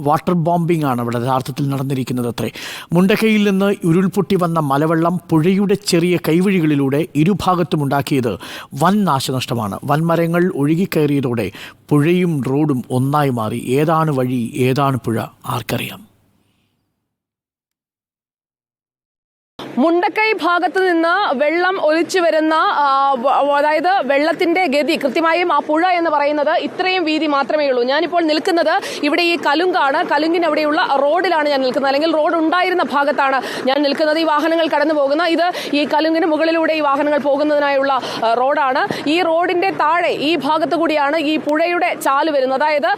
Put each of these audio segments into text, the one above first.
Water bombing ആണ് അവിടെ യഥാർത്ഥത്തിൽ നടന്നിരിക്കുന്നത് അത്രേ. മുണ്ടക്കയിൽ നിന്ന് ഉരുൾപൊട്ടി വന്ന മലവെള്ളം പുഴയുടെ ചെറിയ കൈവഴികളിലൂടെ ഇരുഭാഗത്തും ഉണ്ടാക്കിയത് വൻ നാശനഷ്ടമാണ്. വൻമരങ്ങൾ ഒഴുകിക്കയറിയതോടെ പുഴയും റോഡും ഒന്നായി മാറി. ഏതാണ് വഴി, ഏതാണ് പുഴ, ആർക്കറിയാം? മുണ്ടക്കൈ ഭാഗത്ത് നിന്ന് വെള്ളം ഒലിച്ചു വരുന്ന, അതായത് വെള്ളത്തിന്റെ ഗതി കൃത്യമായും ആ പുഴ എന്ന് പറയുന്നത് ഇത്രയും വീതി മാത്രമേ ഉള്ളൂ. ഞാനിപ്പോൾ നിൽക്കുന്നത് ഇവിടെ ഈ കലുങ്കാണ്. കലുങ്കിന് അവിടെയുള്ള റോഡിലാണ് ഞാൻ നിൽക്കുന്നത്, അല്ലെങ്കിൽ റോഡ് ഉണ്ടായിരുന്ന ഭാഗത്താണ് ഞാൻ നിൽക്കുന്നത്. ഈ വാഹനങ്ങൾ കടന്നു പോകുന്ന ഇത് ഈ കലുങ്കിന് മുകളിലൂടെ ഈ വാഹനങ്ങൾ പോകുന്നതിനായുള്ള റോഡാണ്. ഈ റോഡിന്റെ താഴെ ഈ ഭാഗത്ത് കൂടിയാണ് ഈ പുഴയുടെ ചാല് വരുന്നത്. അതായത്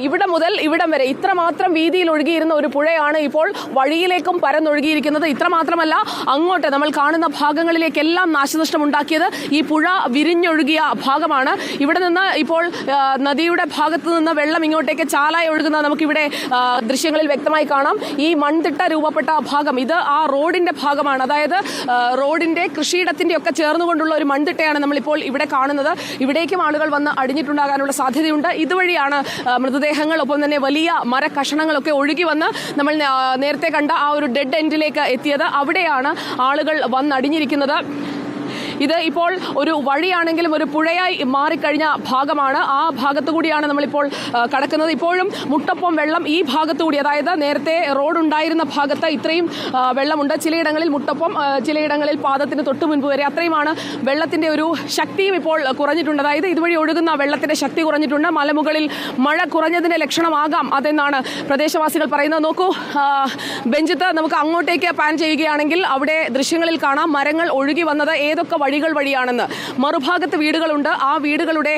ഇവിടെ മുതൽ ഇവിടം വരെ ഇത്രമാത്രം വീതിയിൽ ഒഴുകിയിരുന്ന ഒരു പുഴയാണ് ഇപ്പോൾ വഴിയിലേക്കും പരന്നൊഴുകിയിരിക്കുന്നത്. ഇത്രമാത്രമല്ല, അങ്ങോട്ട് നമ്മൾ കാണുന്ന ഭാഗങ്ങളിലേക്കെല്ലാം നാശനഷ്ടം ഉണ്ടാക്കിയത് ഈ പുഴ വിരിഞ്ഞൊഴുകിയ ഭാഗമാണ്. ഇവിടെ നിന്ന് ഇപ്പോൾ നദിയുടെ ഭാഗത്ത് നിന്ന് വെള്ളം ഇങ്ങോട്ടേക്ക് ചാലായി ഒഴുകുന്നത് നമുക്കിവിടെ ദൃശ്യങ്ങളിൽ വ്യക്തമായി കാണാം. ഈ മൺതിട്ട രൂപപ്പെട്ട ഭാഗം ഇത് ആ റോഡിന്റെ ഭാഗമാണ്. അതായത് റോഡിന്റെ കൃഷിയിടത്തിന്റെ ഒക്കെ ചേർന്നുകൊണ്ടുള്ള ഒരു മൺതിട്ടയാണ് നമ്മളിപ്പോൾ ഇവിടെ കാണുന്നത്. ഇവിടേക്കും ആളുകൾ വന്ന് അടിഞ്ഞിട്ടുണ്ടാകാനുള്ള സാധ്യതയുണ്ട്. ഇതുവഴിയാണ് മൃതദേഹങ്ങൾ, ഒപ്പം തന്നെ വലിയ മര കഷണങ്ങളൊക്കെ ഒഴുകി വന്ന് നമ്മൾ നേരത്തെ കണ്ട ആ ഒരു ഡെഡ് എൻഡിലേക്ക് എത്തിയത്. അവിടെയാണ് ആളുകൾ വന്നടിഞ്ഞിരിക്കുന്നത്. ഇത് ഇപ്പോൾ ഒരു വഴിയാണെങ്കിലും ഒരു പുഴയായി മാറിക്കഴിഞ്ഞ ഭാഗമാണ്. ആ ഭാഗത്തു കൂടിയാണ് നമ്മളിപ്പോൾ കടക്കുന്നത്. ഇപ്പോഴും മുട്ടൊപ്പം വെള്ളം ഈ ഭാഗത്തുകൂടി, അതായത് നേരത്തെ റോഡ് ഉണ്ടായിരുന്ന ഭാഗത്ത് ഇത്രയും വെള്ളമുണ്ട്. ചിലയിടങ്ങളിൽ മുട്ടൊപ്പം, ചിലയിടങ്ങളിൽ പാദത്തിന് തൊട്ടു മുൻപ് വരെ അത്രയുമാണ്. വെള്ളത്തിന്റെ ഒരു ശക്തിയും ഇപ്പോൾ കുറഞ്ഞിട്ടുണ്ട്. അതായത് ഇതുവഴി ഒഴുകുന്ന വെള്ളത്തിന്റെ ശക്തി കുറഞ്ഞിട്ടുണ്ട്. മലമുകളിൽ മഴ കുറഞ്ഞതിന്റെ ലക്ഷണമാകാം അതെന്നാണ് പ്രദേശവാസികൾ പറയുന്നത്. നോക്കൂ, ബെഞ്ചത്ത് നമുക്ക് അങ്ങോട്ടേക്ക് പാൻ ചെയ്യുകയാണെങ്കിൽ അവിടെ ദൃശ്യങ്ങളിൽ കാണാം മരങ്ങൾ ഒഴുകി വന്നത് ഏതൊക്കെ വഴികൾ വഴിയാണെന്ന്. മറുഭാഗത്ത് വീടുകളുണ്ട്. ആ വീടുകളുടെ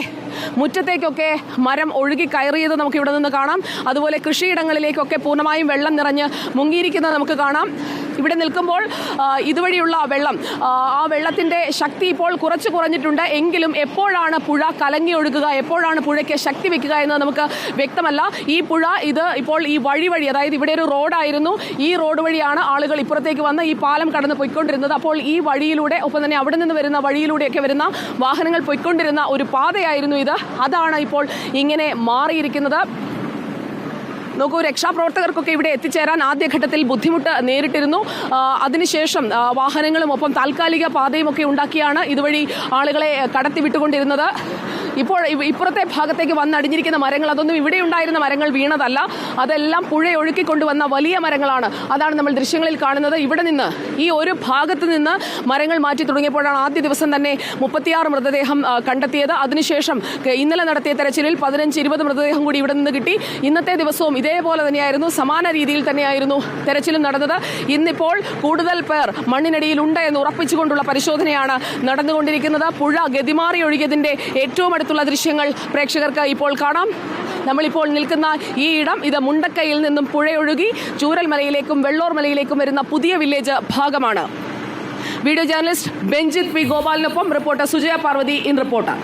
മുറ്റത്തേക്കൊക്കെ മരം ഒഴുകി കയറിയത് നമുക്ക് ഇവിടെ നിന്ന് കാണാം. അതുപോലെ കൃഷിയിടങ്ങളിലേക്കൊക്കെ പൂർണ്ണമായും വെള്ളം നിറഞ്ഞ് മുങ്ങിയിരിക്കുന്നത് നമുക്ക് കാണാം. ഇവിടെ നിൽക്കുമ്പോൾ ഇതുവഴിയുള്ള വെള്ളം, ആ വെള്ളത്തിന്റെ ശക്തി ഇപ്പോൾ കുറച്ച് കുറഞ്ഞിട്ടുണ്ട്. എങ്കിലും എപ്പോഴാണ് പുഴ കലങ്ങി ഒഴുകുക, എപ്പോഴാണ് പുഴയ്ക്ക് ശക്തി വെക്കുക എന്ന് നമുക്ക് വ്യക്തമല്ല. ഈ പുഴ ഇത് ഇപ്പോൾ ഈ വഴി, അതായത് ഇവിടെ ഒരു റോഡായിരുന്നു. ഈ റോഡ് വഴിയാണ് ആളുകൾ ഇപ്പുറത്തേക്ക് വന്ന് ഈ പാലം കടന്ന് പോയിക്കൊണ്ടിരുന്നത്. അപ്പോൾ ഈ വഴിയിലൂടെ, ഒപ്പം തന്നെ അവിടെ നിന്ന് വരുന്ന വഴിയിലൂടെയൊക്കെ വരുന്ന വാഹനങ്ങൾ പോയിക്കൊണ്ടിരുന്ന ഒരു പാതയായിരുന്നു ഇത്. അതാണ് ഇപ്പോൾ ഇങ്ങനെ മാറിയിരിക്കുന്നത്. നോക്കൂ, രക്ഷാപ്രവർത്തകർക്കൊക്കെ ഇവിടെ എത്തിച്ചേരാൻ ആദ്യഘട്ടത്തിൽ ബുദ്ധിമുട്ട് നേരിട്ടിരുന്നു. അതിനുശേഷം വാഹനങ്ങളും ഒപ്പം താൽക്കാലിക പാതയും ഒക്കെ ഉണ്ടാക്കിയാണ് ഇതുവഴി ആളുകളെ കടത്തിവിട്ടുകൊണ്ടിരുന്നത്. ഇപ്പോൾ ഇപ്പുറത്തെ ഭാഗത്തേക്ക് വന്നടിഞ്ഞിരിക്കുന്ന മരങ്ങൾ, അതൊന്നും ഇവിടെ ഉണ്ടായിരുന്ന മരങ്ങൾ വീണതല്ല. അതെല്ലാം പുഴ ഒഴുക്കിക്കൊണ്ടുവന്ന വലിയ മരങ്ങളാണ്. അതാണ് നമ്മൾ ദൃശ്യങ്ങളിൽ കാണുന്നത്. ഇവിടെ നിന്ന് ഈ ഒരു ഭാഗത്ത് നിന്ന് മരങ്ങൾ മാറ്റി തുടങ്ങിയപ്പോഴാണ് ആദ്യ ദിവസം തന്നെ 36 മൃതദേഹം കണ്ടെത്തിയത്. അതിനുശേഷം ഇന്നലെ നടത്തിയ തെരച്ചിലിൽ 15-20 മൃതദേഹം കൂടി ഇവിടെ നിന്ന് കിട്ടി. ഇന്നത്തെ ദിവസവും ഇതേപോലെ തന്നെയായിരുന്നു, സമാന രീതിയിൽ തന്നെയായിരുന്നു തെരച്ചിലും നടന്നത്. ഇന്നിപ്പോൾ കൂടുതൽ പേർ മണ്ണിനടിയിലുണ്ട് എന്ന് ഉറപ്പിച്ചുകൊണ്ടുള്ള പരിശോധനയാണ് നടന്നുകൊണ്ടിരിക്കുന്നത്. പുഴ ഗതിമാറി ഒഴുകിയതിന്റെ ഏറ്റവും അടുത്തുള്ള ദൃശ്യങ്ങൾ പ്രേക്ഷകർക്ക് ഇപ്പോൾ കാണാം. നമ്മളിപ്പോൾ നിൽക്കുന്ന ഈ ഇടം, ഇത് മുണ്ടക്കൈയിൽ നിന്നും പുഴയൊഴുകി ചൂരൽമലയിലേക്കും വെള്ളോർ മലയിലേക്കും വരുന്ന പുതിയ വില്ലേജ് ഭാഗമാണ്. വീഡിയോ ജേർണലിസ്റ്റ് ബെഞ്ചിത് പി ഗോപാലിനൊപ്പം reporter Sujaya Parvathy in reporter.